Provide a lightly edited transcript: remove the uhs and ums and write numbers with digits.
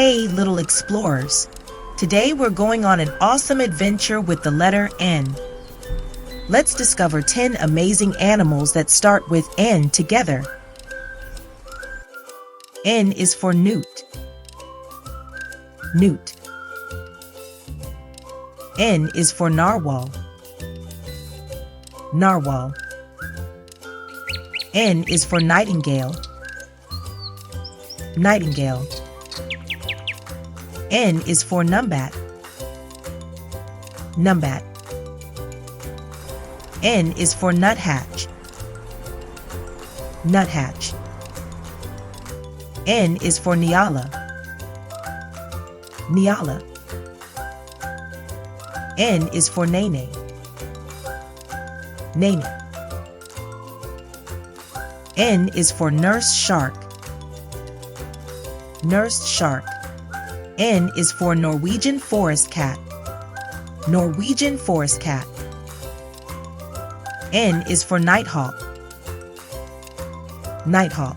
Hey, little explorers. Today we're going on an awesome adventure with the letter N. Let's discover 10 amazing animals that start with N together. N is for Newt. Newt. N is for Narwhal. Narwhal. N is for Nightingale. Nightingale. N is for Numbat. Numbat. N is for nuthatch. Nuthatch. N is for Nyala. Nyala. N is for Nene. Nene. N is for nurse shark. Nurse shark. N is for Norwegian forest cat. Norwegian forest cat. N is for nighthawk. Nighthawk.